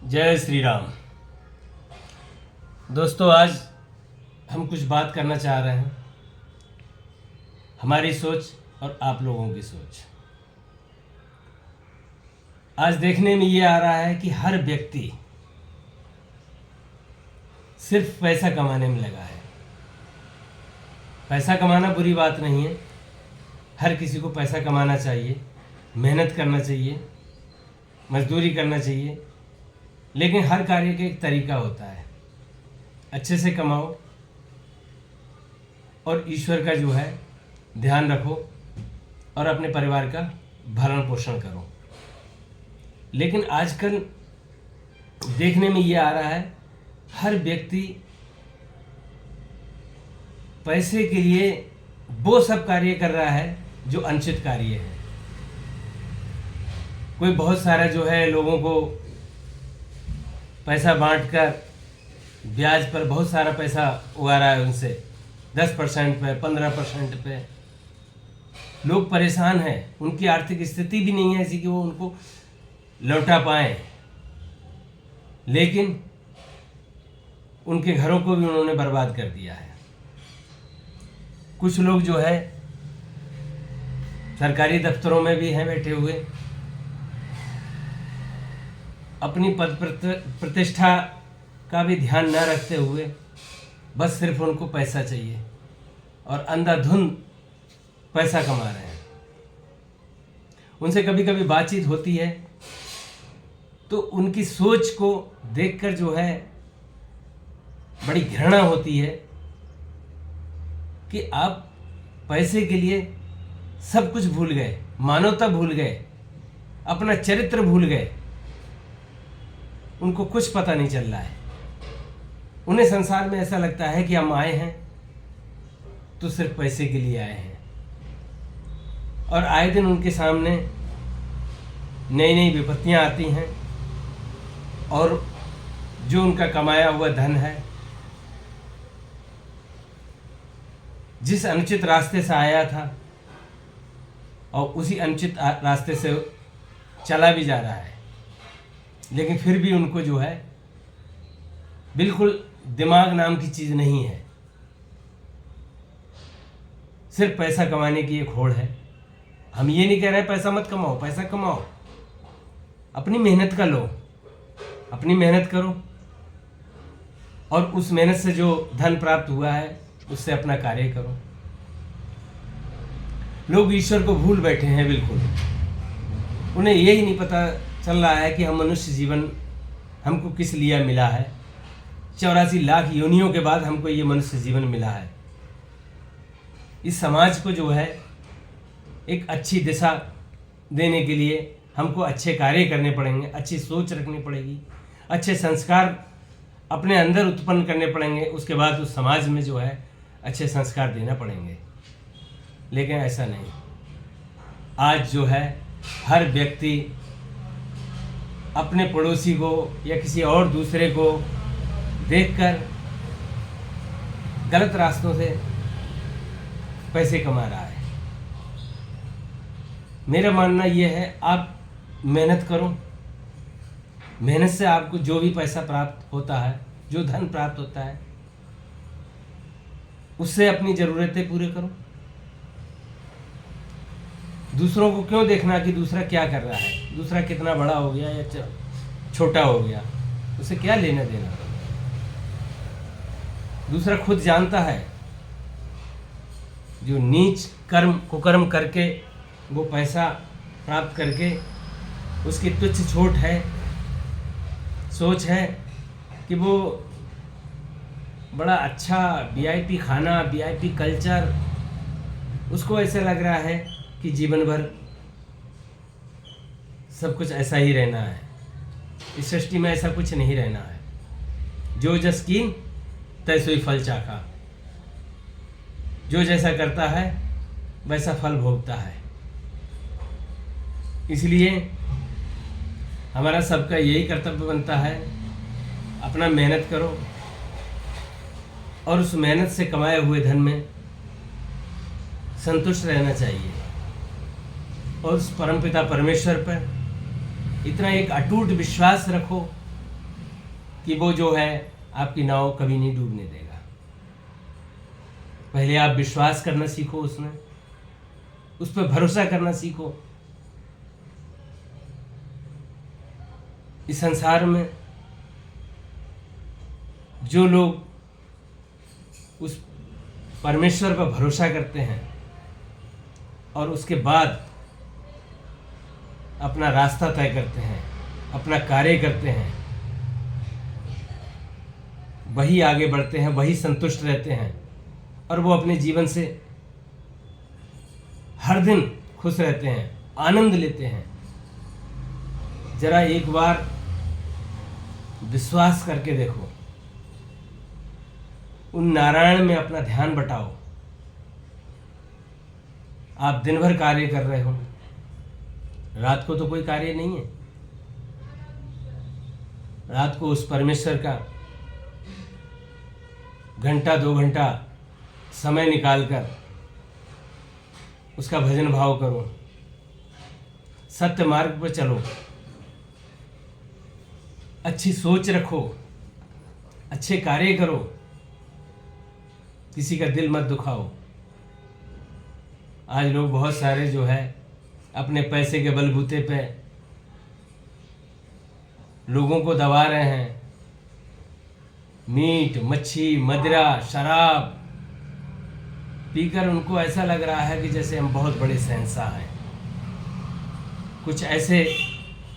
जय श्री राम। दोस्तों, आज हम कुछ बात करना चाह रहे हैं, हमारी सोच और आप लोगों की सोच। आज देखने में ये आ रहा है कि हर व्यक्ति सिर्फ पैसा कमाने में लगा है। पैसा कमाना बुरी बात नहीं है, हर किसी को पैसा कमाना चाहिए, मेहनत करना चाहिए, मजदूरी करना चाहिए, लेकिन हर कार्य का एक तरीका होता है। अच्छे से कमाओ और ईश्वर का जो है ध्यान रखो और अपने परिवार का भरण पोषण करो। लेकिन आजकल देखने में ये आ रहा है, हर व्यक्ति पैसे के लिए वो सब कार्य कर रहा है जो अनुचित कार्य है। कोई बहुत सारा जो है लोगों को पैसा बांटकर ब्याज पर बहुत सारा पैसा उगा रहा है, उनसे 10% पे 15% पे। लोग परेशान हैं, उनकी आर्थिक स्थिति भी नहीं है ऐसी कि वो उनको लौटा पाएं, लेकिन उनके घरों को भी उन्होंने बर्बाद कर दिया है। कुछ लोग जो है सरकारी दफ्तरों में भी हैं बैठे हुए, अपनी पद प्रतिष्ठा का भी ध्यान न रखते हुए बस सिर्फ उनको पैसा चाहिए और अंधाधुंध पैसा कमा रहे हैं। उनसे कभी कभी बातचीत होती है तो उनकी सोच को देखकर जो है बड़ी घृणा होती है कि आप पैसे के लिए सब कुछ भूल गए, मानवता भूल गए, अपना चरित्र भूल गए। उनको कुछ पता नहीं चल रहा है। उन्हें संसार में ऐसा लगता है कि हम आए हैं तो सिर्फ पैसे के लिए आए हैं, और आए दिन उनके सामने नई नई विपत्तियां आती हैं और जो उनका कमाया हुआ धन है जिस अनुचित रास्ते से आया था और उसी अनुचित रास्ते से चला भी जा रहा है, लेकिन फिर भी उनको जो है बिल्कुल दिमाग नाम की चीज़ नहीं है। सिर्फ पैसा कमाने की एक होड़ है। हम ये नहीं कह रहे पैसा मत कमाओ, पैसा कमाओ, अपनी मेहनत का लो, अपनी मेहनत करो और उस मेहनत से जो धन प्राप्त हुआ है उससे अपना कार्य करो। लोग ईश्वर को भूल बैठे हैं बिल्कुल। उन्हें यही नहीं पता चल रहा है कि हम मनुष्य जीवन हमको किस लिए मिला है। 84 लाख योनियों के बाद हमको ये मनुष्य जीवन मिला है। इस समाज को जो है एक अच्छी दिशा देने के लिए हमको अच्छे कार्य करने पड़ेंगे, अच्छी सोच रखनी पड़ेगी, अच्छे संस्कार अपने अंदर उत्पन्न करने पड़ेंगे। उसके बाद उस समाज में जो है अच्छे संस्कार देना पड़ेंगे। लेकिन ऐसा नहीं। आज जो है हर व्यक्ति अपने पड़ोसी को या किसी और दूसरे को देखकर गलत रास्तों से पैसे कमा रहा है। मेरा मानना यह है, आप मेहनत करो। मेहनत से आपको जो भी पैसा प्राप्त होता है, जो धन प्राप्त होता है, उससे अपनी ज़रूरतें पूरे करो। दूसरों को क्यों देखना कि दूसरा क्या कर रहा है, दूसरा कितना बड़ा हो गया या छोटा हो गया, उसे क्या लेना देना। दूसरा खुद जानता है, जो नीच कुकर्म करके वो पैसा प्राप्त करके उसकी तुच्छ छोट है, सोच है कि वो बड़ा अच्छा वीआईपी खाना, वीआईपी कल्चर, उसको ऐसा लग रहा है कि जीवन भर सब कुछ ऐसा ही रहना है। इस सृष्टि में ऐसा कुछ नहीं रहना है। जो जस कीन तैसो ही फल चाखा। जो जैसा करता है वैसा फल भोगता है। इसलिए हमारा सबका यही कर्तव्य बनता है, अपना मेहनत करो और उस मेहनत से कमाए हुए धन में संतुष्ट रहना चाहिए और उस परमपिता परमेश्वर पर इतना एक अटूट विश्वास रखो कि वो जो है आपकी नाव कभी नहीं डूबने देगा। पहले आप विश्वास करना सीखो उसमें, उस पर भरोसा करना सीखो। इस संसार में जो लोग उस परमेश्वर पर भरोसा करते हैं और उसके बाद अपना रास्ता तय करते हैं, अपना कार्य करते हैं, वही आगे बढ़ते हैं, वही संतुष्ट रहते हैं और वो अपने जीवन से हर दिन खुश रहते हैं, आनंद लेते हैं। जरा एक बार विश्वास करके देखो, उन नारायण में अपना ध्यान बटाओ। आप दिन भर कार्य कर रहे हो, रात को तो कोई कार्य नहीं है। रात को उस परमेश्वर का घंटा 2 घंटा समय निकालकर उसका भजन भाव करो, सत्य मार्ग पर चलो, अच्छी सोच रखो, अच्छे कार्य करो, किसी का दिल मत दुखाओ। आज लोग बहुत सारे जो है अपने पैसे के बलबूते पे लोगों को दबा रहे हैं। मीट, मच्छी, मदिरा, शराब पीकर उनको ऐसा लग रहा है कि जैसे हम बहुत बड़े शहंशाह हैं। कुछ ऐसे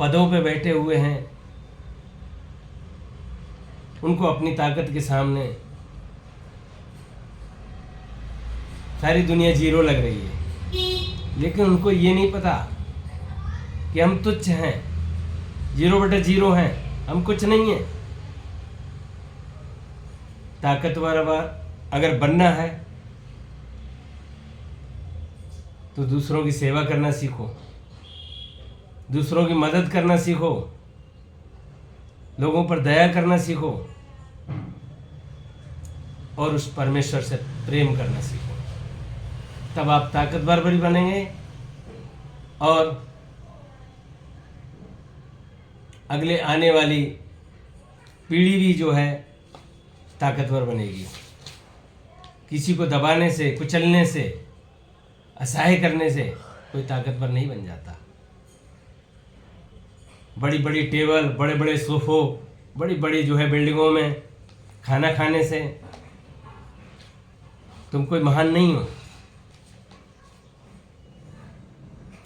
पदों पे बैठे हुए हैं, उनको अपनी ताकत के सामने सारी दुनिया जीरो लग रही है, लेकिन उनको ये नहीं पता कि हम तुच्छ हैं, 0/0 हैं, हम कुछ नहीं है। ताकतवर अगर बनना है तो दूसरों की सेवा करना सीखो, दूसरों की मदद करना सीखो, लोगों पर दया करना सीखो और उस परमेश्वर से प्रेम करना सीखो। तब आप ताकतवर भी बनेंगे और अगले आने वाली पीढ़ी भी जो है ताकतवर बनेगी। किसी को दबाने से, कुचलने से, असहाय करने से कोई ताकतवर नहीं बन जाता। बड़ी बड़ी टेबल, बड़े बड़े सोफों, बड़ी बड़ी जो है बिल्डिंगों में खाना खाने से तुम कोई महान नहीं हो,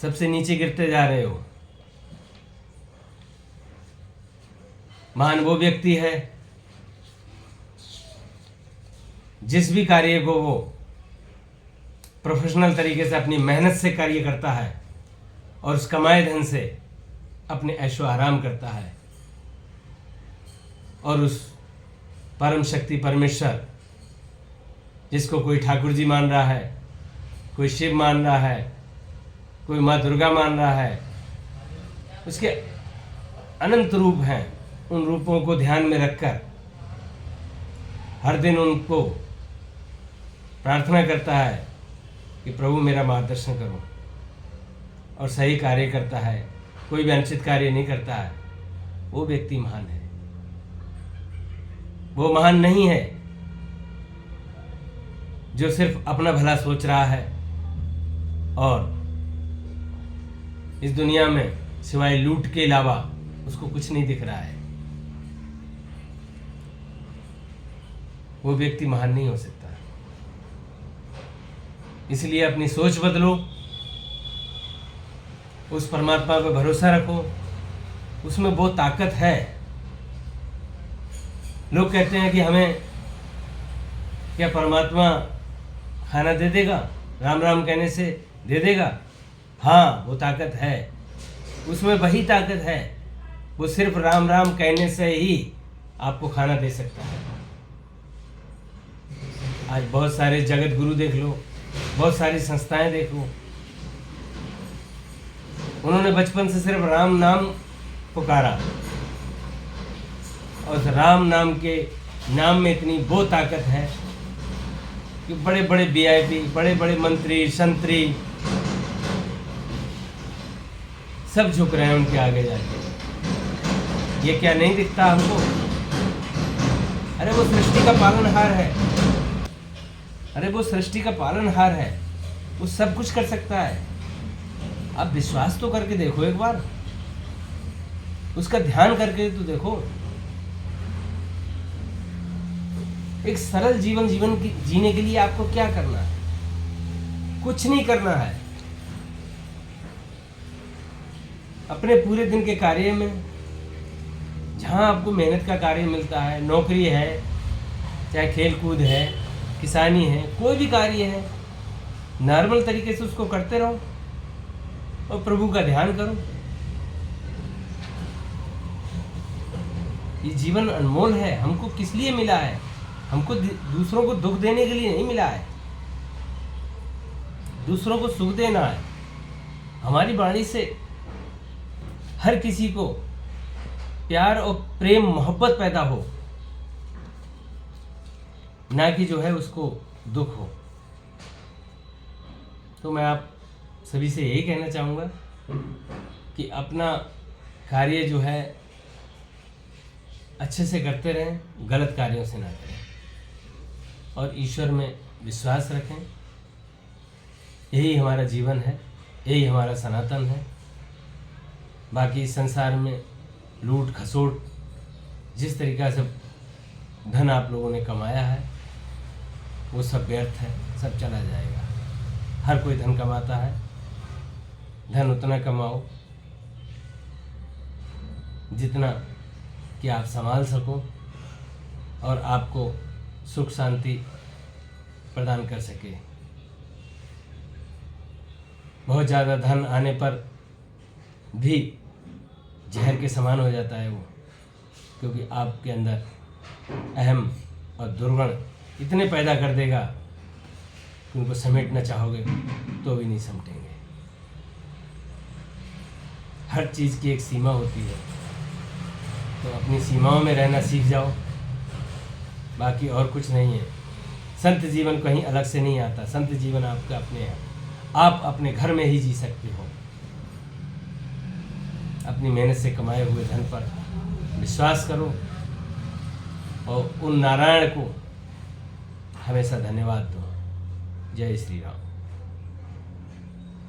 सबसे नीचे गिरते जा रहे हो। महान वो व्यक्ति है जिस भी कार्य को वो प्रोफेशनल तरीके से अपनी मेहनत से कार्य करता है और उस कमाए धन से अपने ऐशो आराम करता है और उस परम शक्ति परमेश्वर जिसको कोई ठाकुर जी मान रहा है, कोई शिव मान रहा है, कोई माँ दुर्गा मान रहा है, उसके अनंत रूप हैं। उन रूपों को ध्यान में रखकर हर दिन उनको प्रार्थना करता है कि प्रभु मेरा मार्गदर्शन करो और सही कार्य करता है, कोई भी अनुचित कार्य नहीं करता है, वो व्यक्ति महान है। वो महान नहीं है जो सिर्फ अपना भला सोच रहा है और इस दुनिया में सिवाय लूट के अलावा उसको कुछ नहीं दिख रहा है। वो व्यक्ति महान नहीं हो सकता। इसलिए अपनी सोच बदलो, उस परमात्मा पर भरोसा रखो, उसमें वो ताकत है। लोग कहते हैं कि हमें क्या परमात्मा खाना दे देगा, राम राम कहने से दे देगा? हाँ, वो ताकत है, उसमें वही ताकत है। वो सिर्फ राम राम कहने से ही आपको खाना दे सकता है। आज बहुत सारे जगत गुरु देख लो, बहुत सारी संस्थाएं देख लो, उन्होंने बचपन से सिर्फ राम नाम पुकारा और उस राम नाम के नाम में इतनी वो ताकत है कि बड़े बड़े VIP, बड़े बड़े मंत्री, संतरी सब झुक रहे हैं उनके आगे जाके। ये क्या नहीं दिखता हमको अरे वो सृष्टि का पालनहार है, अरे वो सृष्टि का पालनहार है, वो सब कुछ कर सकता है। आप विश्वास तो करके देखो एक बार, उसका ध्यान करके तो देखो। एक सरल जीवन जीने के लिए आपको क्या करना है? कुछ नहीं करना है। अपने पूरे दिन के कार्य में, जहाँ आपको मेहनत का कार्य मिलता है, नौकरी है, चाहे खेल कूद है, किसानी है, कोई भी कार्य है, नॉर्मल तरीके से उसको करते रहो और प्रभु का ध्यान करो। ये जीवन अनमोल है। हमको किस लिए मिला है? हमको दूसरों को दुख देने के लिए नहीं मिला है, दूसरों को सुख देना है। हमारी वाणी से हर किसी को प्यार और प्रेम मोहब्बत पैदा हो, ना कि जो है उसको दुख हो। तो मैं आप सभी से यही कहना चाहूँगा कि अपना कार्य जो है अच्छे से करते रहें, गलत कार्यों से ना करें और ईश्वर में विश्वास रखें। यही हमारा जीवन है, यही हमारा सनातन है। बाकी इस संसार में लूट खसोट, जिस तरीक़ा से धन आप लोगों ने कमाया है, वो सब व्यर्थ है, सब चला जाएगा। हर कोई धन कमाता है, धन उतना कमाओ जितना कि आप संभाल सको और आपको सुख शांति प्रदान कर सके। बहुत ज़्यादा धन आने पर भी जहर के समान हो जाता है वो, क्योंकि आपके अंदर अहम और दुर्गुण इतने पैदा कर देगा कि उनको समेटना चाहोगे तो भी नहीं समेटेंगे। हर चीज़ की एक सीमा होती है, तो अपनी सीमाओं में रहना सीख जाओ, बाकी और कुछ नहीं है। संत जीवन कहीं अलग से नहीं आता, संत जीवन आपका अपने है। आप अपने घर में ही जी सकते हो। अपनी मेहनत से कमाए हुए धन पर विश्वास करो और उन नारायण को हमेशा धन्यवाद दो। जय श्री राम।